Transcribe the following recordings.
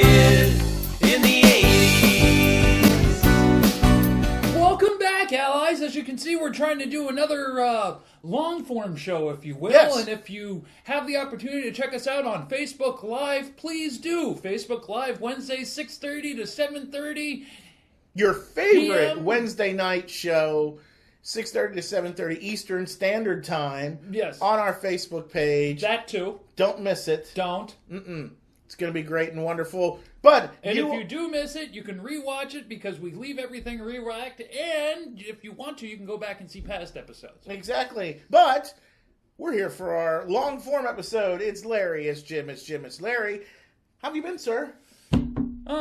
kid in the 80s. Welcome back, allies. As you can see, we're trying to do another long-form show, if you will. Yes. And if you have the opportunity to check us out on Facebook Live, please do. Facebook Live, Wednesdays, 6:30 to 7:30. Your favorite PM. Wednesday night show, 6:30 to 7:30 Eastern Standard Time. Yes. On our Facebook page. That too. Don't miss it. Don't. It's going to be great and wonderful. But And if you do miss it, you can rewatch it because we leave everything re-racked. And if you want to, you can go back and see past episodes. Exactly. But we're here for our long form episode. It's Larry, it's Jim, it's Larry. How have you been, sir?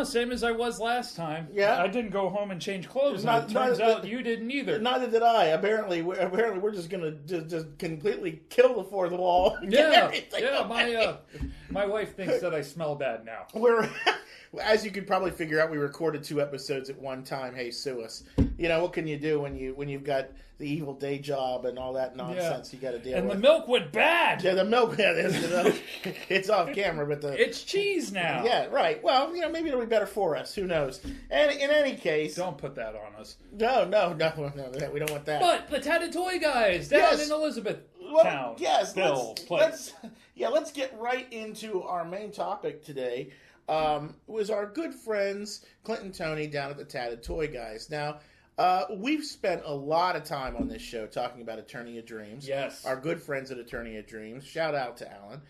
Same as I was last time. Yeah? I didn't go home and change clothes. Not- And it turns not- out you didn't either. Neither did I. Apparently we're just going to just completely kill the fourth wall. and get Yeah, everything yeah. away. My wife thinks that I smell bad now. We're, as you could probably figure out, we recorded 2 episodes at one time. Hey, sue us. You know, what can you do when you've got the evil day job and all that nonsense you got to deal And with? the milk went bad. Yeah, the milk. Yeah, it's off camera, but It's cheese now. yeah, right. Well, maybe it'll be better for us. Who knows? And in any case, Don't put that on us. no, we don't want that. But the Tatted Toy Guys down Yes. in Elizabeth Well, Town. yes, Bill place. let's get right into our main topic today. Was our good friends Clint and Tony down at the Tatted Toy Guys. Now, we've spent a lot of time on this show talking about Attorney of Dreams. Yes. Our good friends at Attorney of Dreams. Shout out to Alan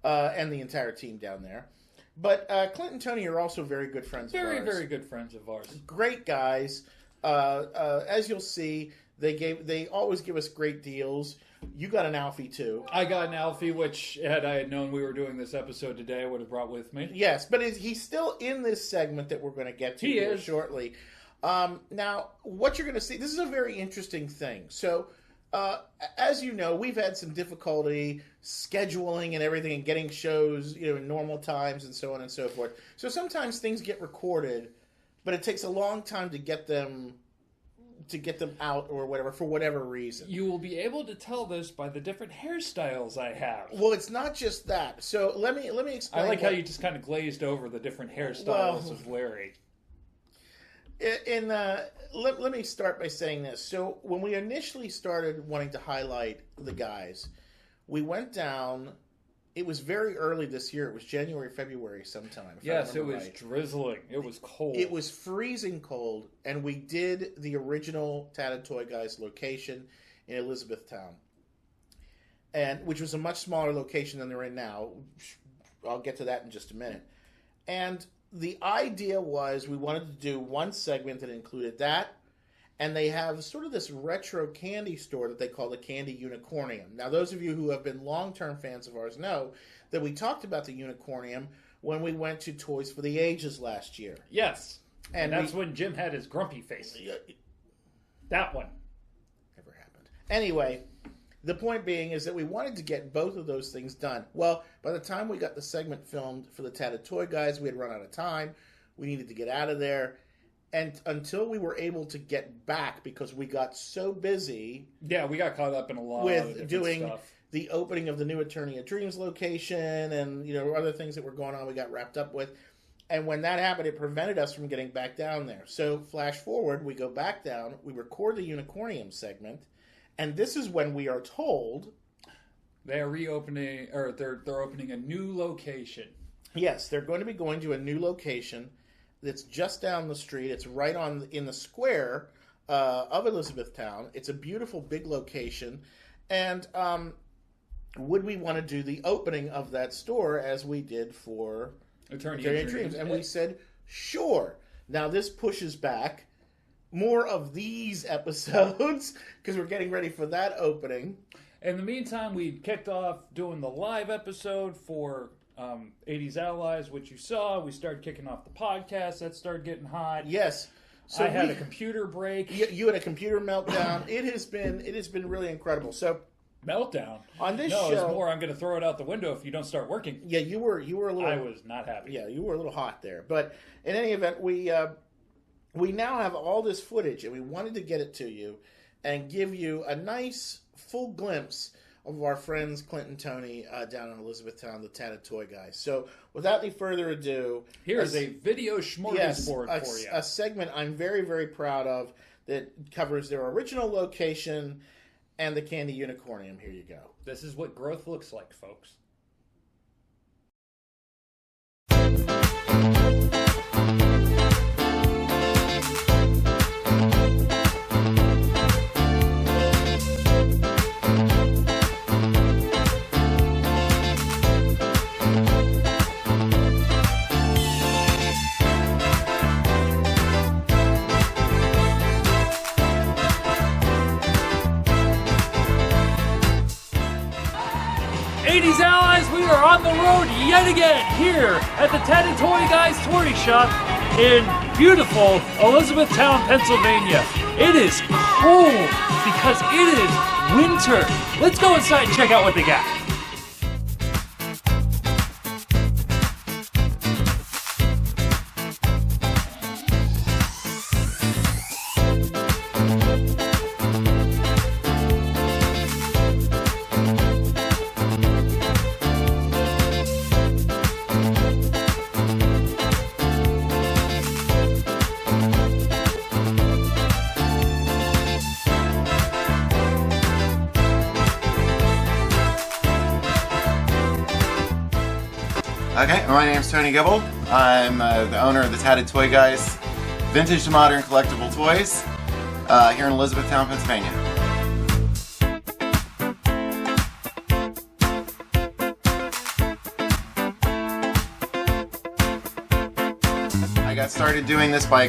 and the entire team down there. But Clint and Tony are also very good friends of ours. Very, very good friends of ours. Great guys. As you'll see, they always give us great deals. You got an Alfie too. I got an Alfie, which had I known we were doing this episode today, I would have brought with me. Yes, but he's still in this segment that we're going to get to He here is. shortly. Now, what you're going to see, this is a very interesting thing. So, as you know, we've had some difficulty scheduling and everything and getting shows, in normal times and so on and so forth. So sometimes things get recorded, but it takes a long time to get them out or whatever, for whatever reason. You will be able to tell this by the different hairstyles I have. Well, it's not just that. So let me explain. I like how you just kind of glazed over the different hairstyles of Larry. Let me start by saying this. So when we initially started wanting to highlight the guys, we went down. It was very early this year. It was January, February sometime. Yes, it was drizzling. It was cold. It was freezing cold, and we did the original Tatted Toy Guys location in Elizabethtown, which was a much smaller location than they're in now. I'll get to that in just a minute. And the idea was we wanted to do one segment that included that, and they have sort of this retro candy store that they call the Candy Unicornium. Now, those of you who have been long-term fans of ours know that we talked about the Unicornium when we went to Toys for the Ages last year. Yes. And that's we- when Jim had his grumpy face. That one. Never happened. Anyway, the point being is that we wanted to get both of those things done. Well, by the time we got the segment filmed for the Tatted Toy Guys, we had run out of time. We needed to get out of there. And until we were able to get back, because we got so busy Yeah, we got caught up in a lot of with different doing stuff. the opening of the new Attorney of Dreams location and other things that were going on, we got wrapped up with. And when that happened, it prevented us from getting back down there. So flash forward, we go back down, we record the Unicornium segment, and this is when we are told They are reopening, or they're opening a new location. yes, they're going to be going to a new location that's just down the street. It's right in the square of Elizabethtown. It's a beautiful big location, and would we want to do the opening of that store as we did for Attorney Attorney of of Dreams. Dreams? And we said sure. Now this pushes back more of these episodes because we're getting ready for that opening. In the meantime, we kicked off doing the live episode for 80's Allies, which you saw. We started kicking off the podcast. That started getting hot. Yes. So I had a computer break. You had a computer meltdown. It has been really incredible. So Meltdown. on this No, show, it's more I'm going to throw it out the window if you don't start working. yeah, you were a little. I was not happy. Yeah, you were a little hot there. But in any event, we now have all this footage, and we wanted to get it to you and give you a nice full glimpse of our friends Clint and Tony down in Elizabethtown, the Tatted Toy Guys. So, without any further ado, here's a video smorgasbord for you. A segment I'm very, very proud of that covers their original location and the Candy Unicornium. Here you go. This is what growth looks like, folks. '80s Allies, we are on the road yet again here at the Tatted Toy Guys Toy Shop in beautiful Elizabethtown, Pennsylvania. It is cold because it is winter. Let's go inside and check out what they got. Okay, my name's Tony Gibble. I'm the owner of the Tatted Toy Guys, vintage to modern collectible toys here in Elizabethtown, Pennsylvania. I got started doing this by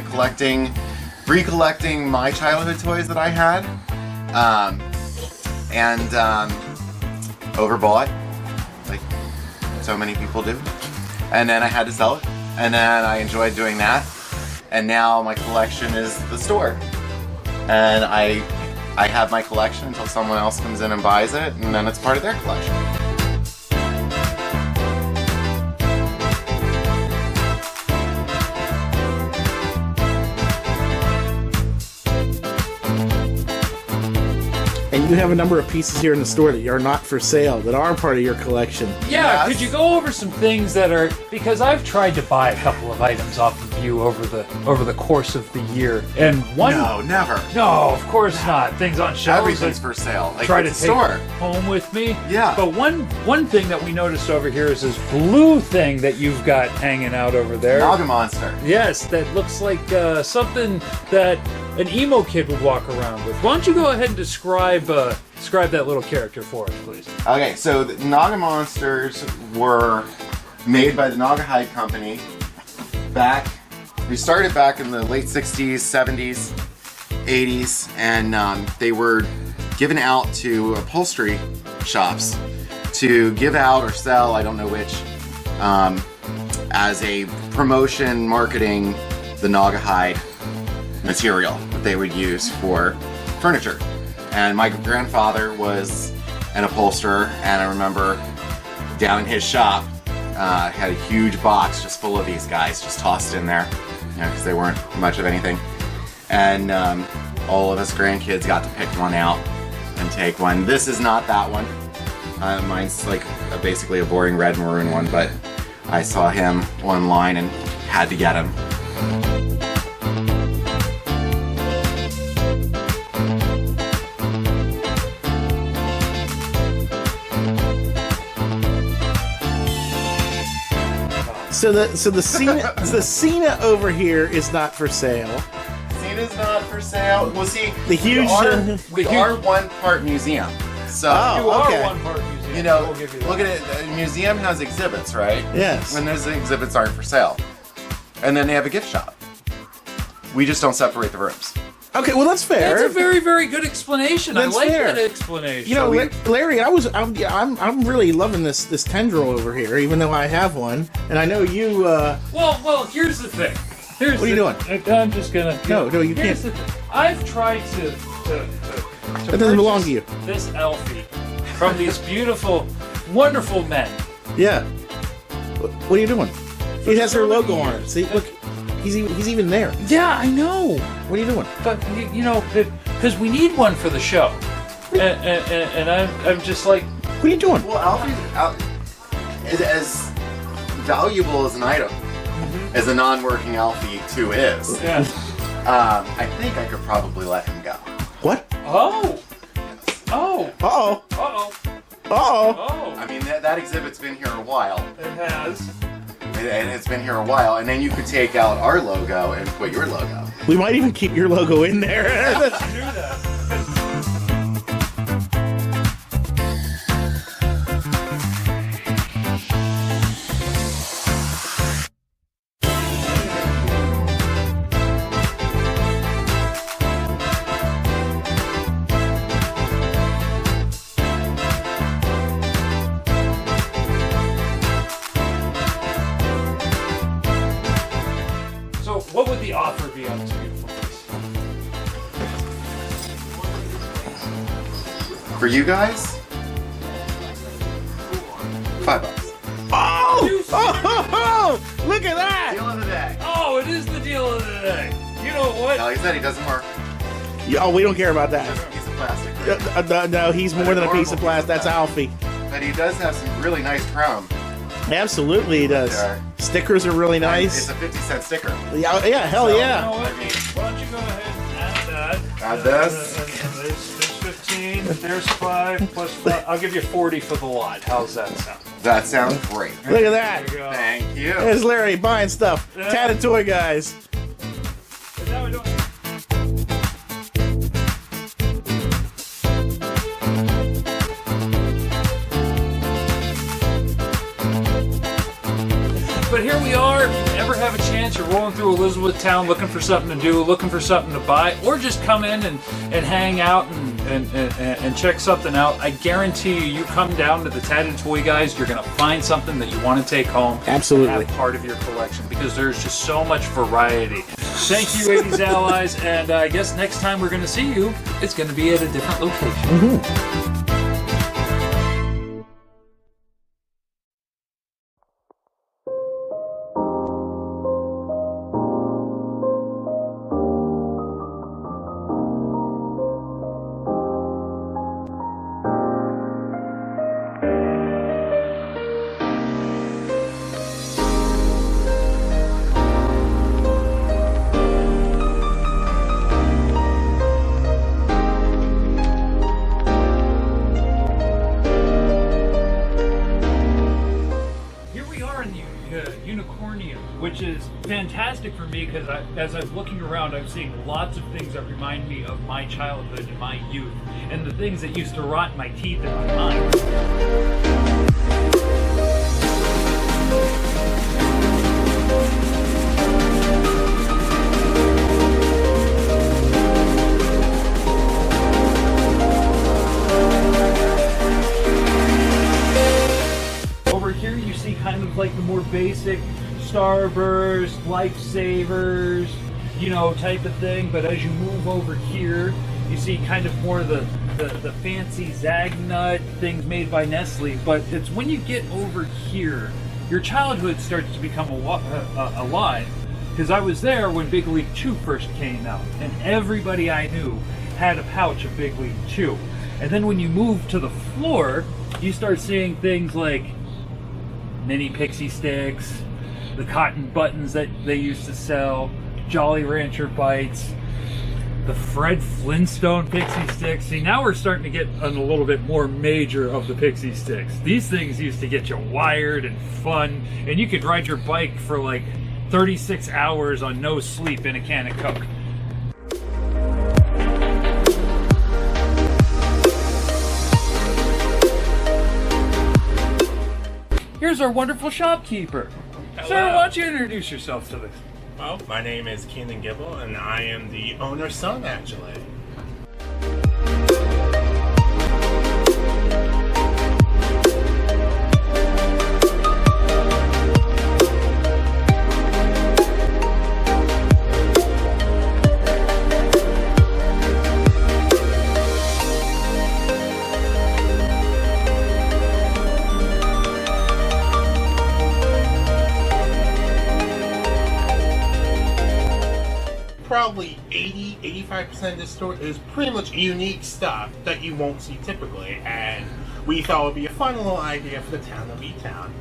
recollecting my childhood toys that I had, and overbought, like so many people do. And then I had to sell it, and then I enjoyed doing that, and now my collection is the store, and I have my collection until someone else comes in and buys it, and then it's part of their collection. And you have a number of pieces here in the store that are not for sale, that are part of your collection. Yeah, Yes. could you go over some things that are, because I've tried to buy a couple of items off of you over the course of the year, and one. No, never. No, of course not. Things on shelves. Everything's that for sale. Like try to it's take a store. home with me. Yeah. But one thing that we noticed over here is this blue thing that you've got hanging out over there. Naga Monster. Yes, that looks like something that an emo kid would walk around with. Why don't you go ahead and describe that little character for us, please? Okay, so the Naga Monsters were made by the Naga Hide Company we started back in the late 60s, 70s, 80s, and they were given out to upholstery shops to give out or sell, I don't know which, as a promotion, marketing the Naga Hide material that they would use for furniture. And my grandfather was an upholsterer, and I remember down in his shop had a huge box just full of these guys just tossed in there, because they weren't much of anything. And all of us grandkids got to pick one out and take one. This is not that one. Mine's like basically a boring red maroon one, but I saw him online and had to get him. So the Cena over here is not for sale. Cena's not for sale. Well, see, The huge- we are one part museum. So Oh, okay. One part museum. you know, We'll give you that. look at it. The museum has exhibits, right? Yes. And those exhibits aren't for sale. And then they have a gift shop. We just don't separate the rooms. Okay, well that's fair. That's a very, very good explanation. That's I like fair. that explanation. You know, So Larry, I'm really loving this tendril over here, even though I have one, and I know you. Well, here's the thing. What are you doing? I'm just gonna. No, you here's can't. the thing. I've tried to That doesn't belong to you. This Elfie from these beautiful, wonderful men. Yeah. What are you doing? He has her logo on it. See, look, he's even there. Yeah, I know. What are you doing? But you know, because we need one for the show. and I'm just like, What are you doing? Well, Alfie is as valuable as an item as a non-working Alfie 2 is. yeah. I think I could probably let him go. What? Oh. Yes. Oh. Uh-oh. Uh-oh. Uh-oh. Oh. I mean, that exhibit's been here a while. It has. And it's been here a while, and then you could take out our logo and put your logo. We might even keep your logo in there. I knew that. So, what would the offer be on this beautiful piece? For you guys, $5. Oh! Oh! Look at that! Deal of the day. Oh, it is the deal of the day. You know what? No, he said he doesn't work. Oh, we don't care about that. Just a piece of plastic. No, he's more than a piece of plastic. That's Alfie. But he does have some really nice chrome. Absolutely, he does. There. Stickers are really It's nice. a 50-cent sticker. Yeah, hell You yeah. know what? I mean- Why don't you go ahead and add that? Add this. And there's 15. There's 5 plus 5. I'll give you 40 for the lot. How's that sound? That sounds great. Look at that. There you go. Thank you. There's Larry buying stuff. Yeah. Tatted Toy Guys. But now we don't. But here we are. If you ever have a chance, you're rolling through Elizabethtown looking for something to do, looking for something to buy, or just come in and hang out and check something out, I guarantee you come down to the Tatted Toy Guys, you're going to find something that you want to take home. Absolutely. And have part of your collection, because there's just so much variety. Thank you, 80s Allies, and I guess next time we're going to see you, it's going to be at a different location. Unicornium, which is fantastic for me because as I'm looking around, I'm seeing lots of things that remind me of my childhood and my youth, and the things that used to rot my teeth in my mind. Over here you see kind of like the more basic Starburst, Lifesavers, you know, type of thing, but as you move over here, you see kind of more the fancy Zagnut things made by Nestle, but it's when you get over here, your childhood starts to become alive. Because I was there when Big League 2 first came out, and everybody I knew had a pouch of Big League 2. And then when you move to the floor, you start seeing things like mini pixie sticks, the cotton buttons that they used to sell, Jolly Rancher bites, the Fred Flintstone pixie sticks. See, now we're starting to get on a little bit more major of the pixie sticks. These things used to get you wired and fun, and you could ride your bike for like 36 hours on no sleep in a can of Coke. Here's our wonderful shopkeeper. Hello. Sir, why don't you introduce yourself to this? Well, my name is Keenan Gibble, and I am the owner's son, actually. Probably 80, 85% of this store is pretty much unique stuff that you won't see typically, and we thought it would be a fun little idea for the town of E-Town.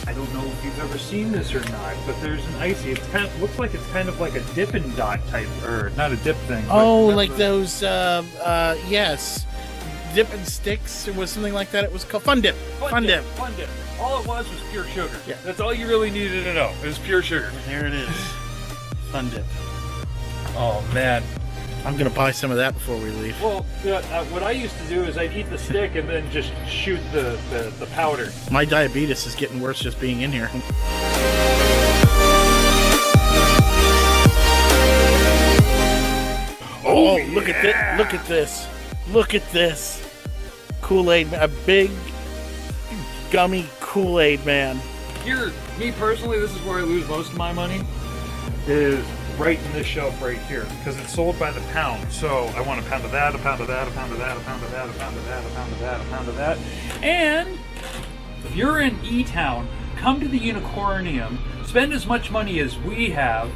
I don't know if you've ever seen this or not, but there's an icy. It's kind of looks like it's kind of like a Dippin' Dot type, or not a dip thing. Oh, but like those, yes. Dip and Sticks, it was something like that. It was called Fun Dip. Fun Dip. Fun dip. All it was pure sugar. Yeah. That's all you really needed to know. It was pure sugar. There it is. Fun Dip. Oh man. I'm gonna buy some of that before we leave. Well, what I used to do is I'd eat the stick and then just shoot the powder. My diabetes is getting worse just being in here. Oh, look at this! Look at this! Look at this! Kool-Aid, a big gummy Kool-Aid man. Here, me personally, this is where I lose most of my money. Is right in this shelf right here because it's sold by the pound. So I want a pound of that, a pound of that, a pound of that, a pound of that, a pound of that, a pound of that, a pound of that. And if you're in E-Town, come to the Unicornium, spend as much money as we have.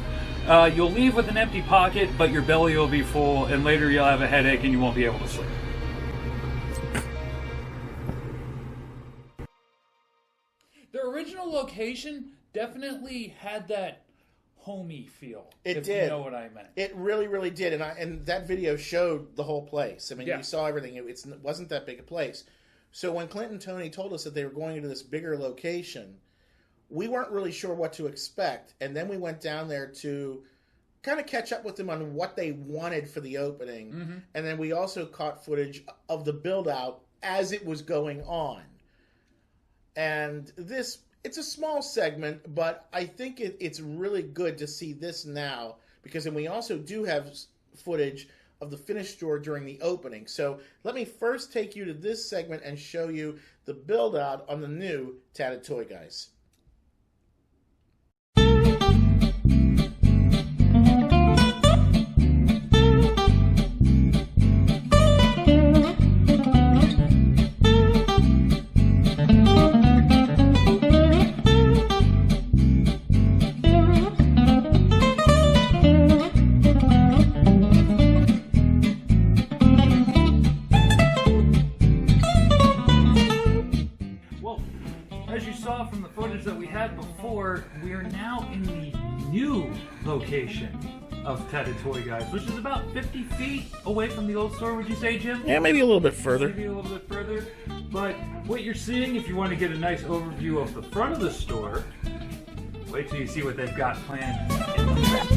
You'll leave with an empty pocket, but your belly will be full, and later you'll have a headache and you won't be able to sleep. Their original location definitely had that homey feel. It if did. You know what I meant. It really, really did, and that video showed the whole place. I mean, Yeah. you saw everything. It wasn't that big a place. So when Clint and Tony told us that they were going into this bigger location, we weren't really sure what to expect, and then we went down there to kind of catch up with them on what they wanted for the opening, and then we also caught footage of the build-out as it was going on. And it's a small segment, but I think it's really good to see this now, because then we also do have footage of the finished store during the opening. So let me first take you to this segment and show you the build-out on the new Tatted Toy Guys. From the footage that we had before, we are now in the new location of Tatted Toy Guys, which is about 50 feet away from the old store, would you say, Jim? Yeah, maybe a little bit further. Maybe a little bit further. But what you're seeing, if you want to get a nice overview of the front of the store, wait till you see what they've got planned in the back.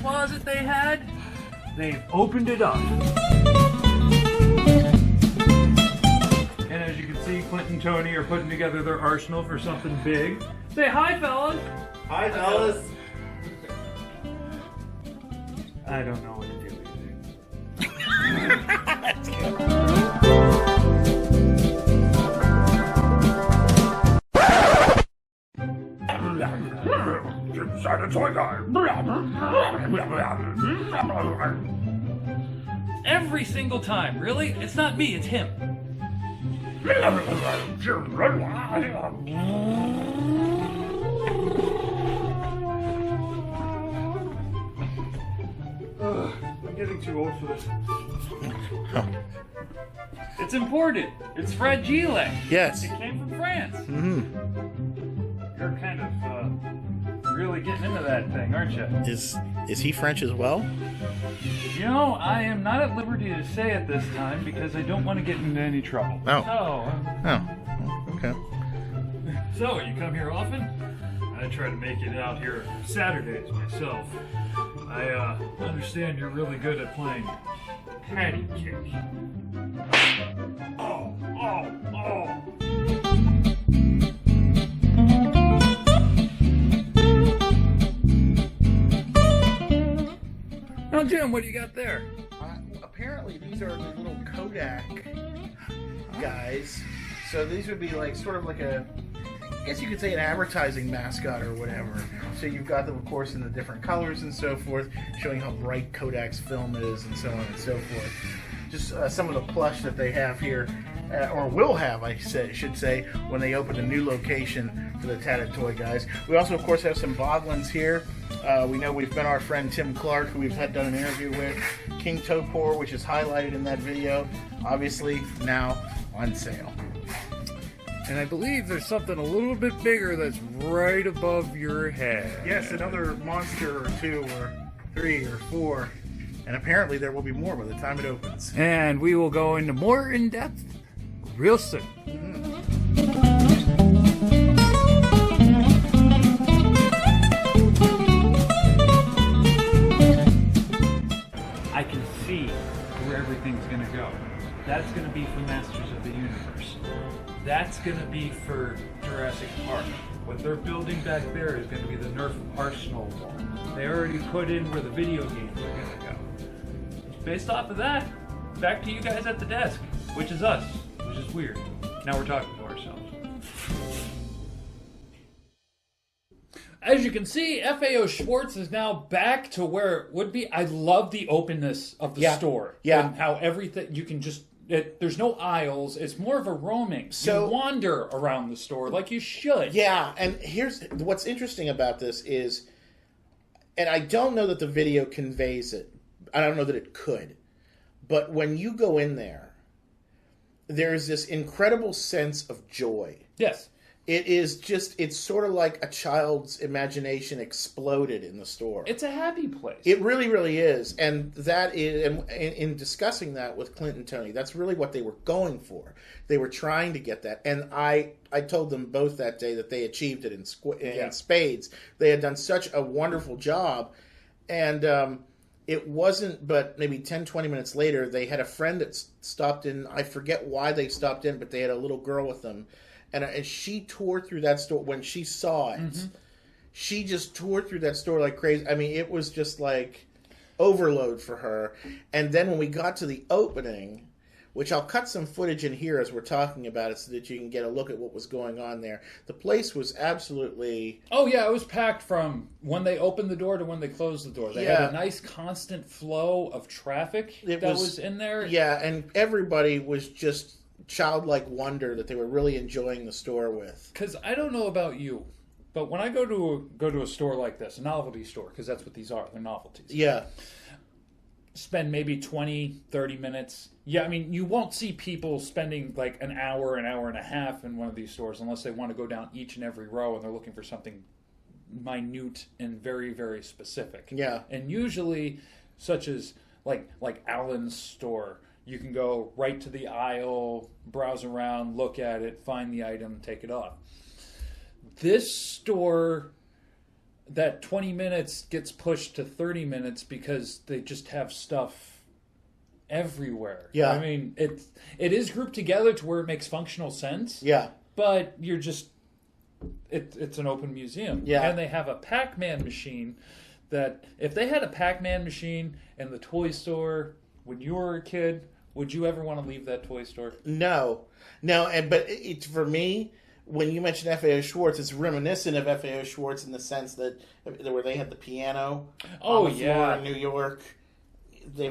Closet they had, they've opened it up. And as you can see, Clint and Tony are putting together their arsenal for something big. Say hi, fellas. Hi, fellas. I don't know what to do with Tatted Toy Guy. Every single time, really? It's not me, it's him. I'm getting too old for this. It's imported. It's fragile. Yes. It came from France. You're kind of really getting into that thing, aren't you? Is he French as well? You know, I am not at liberty to say it this time because I don't want to get into any trouble. Oh. So, Oh, okay. So, you come here often? I try to make it out here Saturdays myself. I understand you're really good at playing patty cake. Oh, oh, oh! Now, Jim, what do you got there? Apparently, these are the little Kodak guys. So these would be like sort of like a I guess you could say an advertising mascot or whatever. So you've got them, of course, in the different colors and so forth, showing how bright Kodak's film is and so on and so forth. Just some of the plush that they have here, or will have, should say, when they open a new location for the Tatted Toy Guys. We also, of course, have some Boglins here. We know we've been our friend Tim Clark, who we've done an interview with. King Topor, which is highlighted in that video, obviously now on sale. And I believe there's something a little bit bigger that's right above your head. Yes, another monster or two or three or four. And apparently there will be more by the time it opens. And we will go into more in depth real soon. I can see where everything's going to go. That's going to be for Masters of the Universe. That's going to be for Jurassic Park. What they're building back there is going to be the Nerf Arsenal one. They already put in where the video games are going to go. Based off of that, back to you guys at the desk, which is us, which is weird. Now we're talking to ourselves. As you can see, FAO Schwartz is now back to where it would be. I love the openness of the store. Yeah. And how everything, you can just, there's no aisles. It's more of a roaming. So, you wander around the store like you should. Yeah, and here's what's interesting about this is, and I don't know that the video conveys it. I don't know that it could. But when you go in there, there's this incredible sense of joy. Yes. It is just, it's sort of like a child's imagination exploded in the store. It's a happy place. It really, really is. And that is, and in discussing that with Clint and Tony, that's really what they were going for. They were trying to get that. And I told them both that day that they achieved it in spades. They had done such a wonderful job. And, it wasn't, but maybe 10, 20 minutes later, they had a friend that stopped in. I forget why they stopped in, but they had a little girl with them. And she tore through that store. When she saw it, she just tore through that store like crazy. I mean, it was just like overload for her. And then when we got to the opening, which I'll cut some footage in here as we're talking about it so that you can get a look at what was going on there. The place was absolutely... Oh, yeah, it was packed from when they opened the door to when they closed the door. They had a nice constant flow of traffic that was in there. Yeah, and everybody was just childlike wonder that they were really enjoying the store with. Because I don't know about you, but when I go to a store like this, a novelty store, because that's what these are, they're novelties. Yeah. Spend maybe 20, 30 minutes. Yeah, I mean, you won't see people spending like an hour and a half in one of these stores unless they want to go down each and every row and they're looking for something minute and very, very specific. Yeah. And usually, such as like Allen's store, you can go right to the aisle, browse around, look at it, find the item, take it off. This store... that 20 minutes gets pushed to 30 minutes because they just have stuff everywhere. Yeah. I mean, it is grouped together to where it makes functional sense. Yeah. But you're just... It's an open museum. Yeah. And they have a Pac-Man machine that... If they had a Pac-Man machine in the toy store when you were a kid, would you ever want to leave that toy store? No. But it's for me... When you mention FAO Schwartz, it's reminiscent of FAO Schwartz in the sense that where they had the piano on the floor in New York. They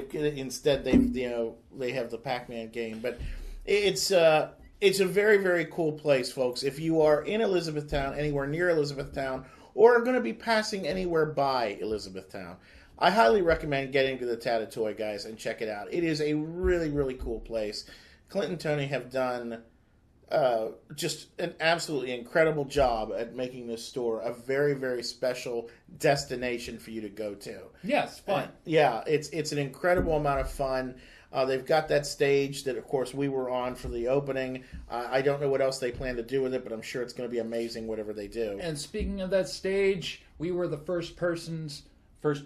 have the Pac-Man game, but it's a very, very cool place, folks. If you are in Elizabethtown, anywhere near Elizabethtown, or are going to be passing anywhere by Elizabethtown, I highly recommend getting to the Tatted Toy Guys and check it out. It is a really, really cool place. Clint and Tony have done just an absolutely incredible job at making this store a very, very special destination for you to go to. Yes, fun. It's an incredible amount of fun. They've got that stage that, of course, we were on for the opening. I don't know what else they plan to do with it, but I'm sure it's going to be amazing, whatever they do. And speaking of that stage, we were the first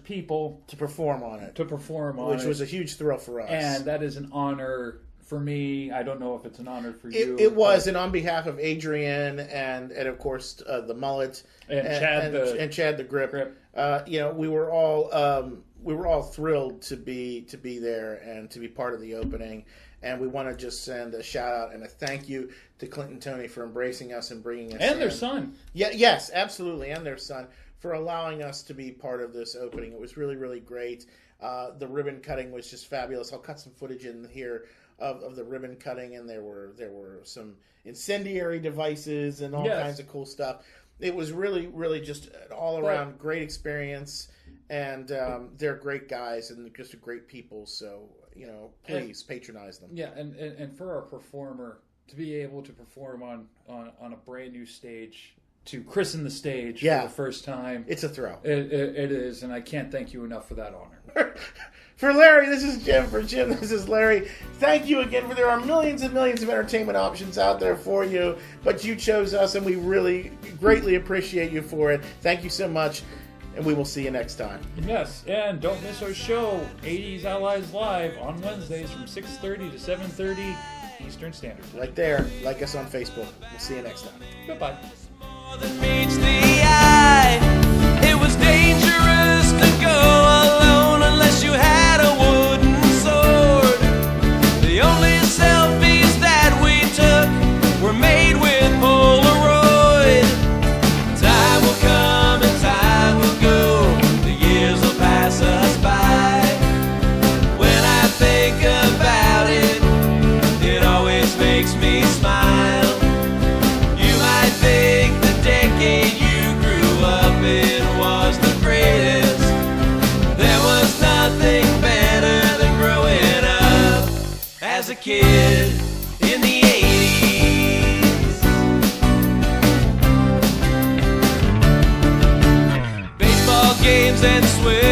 people to perform on it. Which was a huge thrill for us. And that is an honor for me. I don't know if it's an honor for you. It was, and on behalf of Adrian and of course the Mullet and Chad the Grip. We were all thrilled to be there and to be part of the opening. And we want to just send a shout out and a thank you to Clint and Tony for embracing us and bringing us And in. their son. Yeah, yes, absolutely, and their son for allowing us to be part of this opening. It was really, really great. The ribbon cutting was just fabulous. I'll cut some footage in here of the ribbon cutting, and there were some incendiary devices and all kinds of cool stuff. It was really, really just an all-around great experience, and they're great guys and just great people. So, please patronize them. Yeah, and for our performer to be able to perform on a brand new stage, to christen the stage for the first time, it's a thrill. It is, and I can't thank you enough for that honor. For Larry, this is Jim. For Jim, this is Larry. Thank you again. There are millions and millions of entertainment options out there for you, but you chose us, and we really greatly appreciate you for it. Thank you so much, and we will see you next time. Yes, and don't miss our show, 80s Allies Live, on Wednesdays from 6:30 to 7:30 Eastern Standard Time. Right there. Like us on Facebook. We'll see you next time. Goodbye. That meets the eye. It was dangerous to go alone unless you had a wooden sword. The only selfies that we took were made with Polaroid. Time will come and time will go. The years will pass us by. When I think about it, it always makes me smile. You might think decade you grew up in was the greatest. There was nothing better than growing up as a kid in the 80s. Baseball games and swim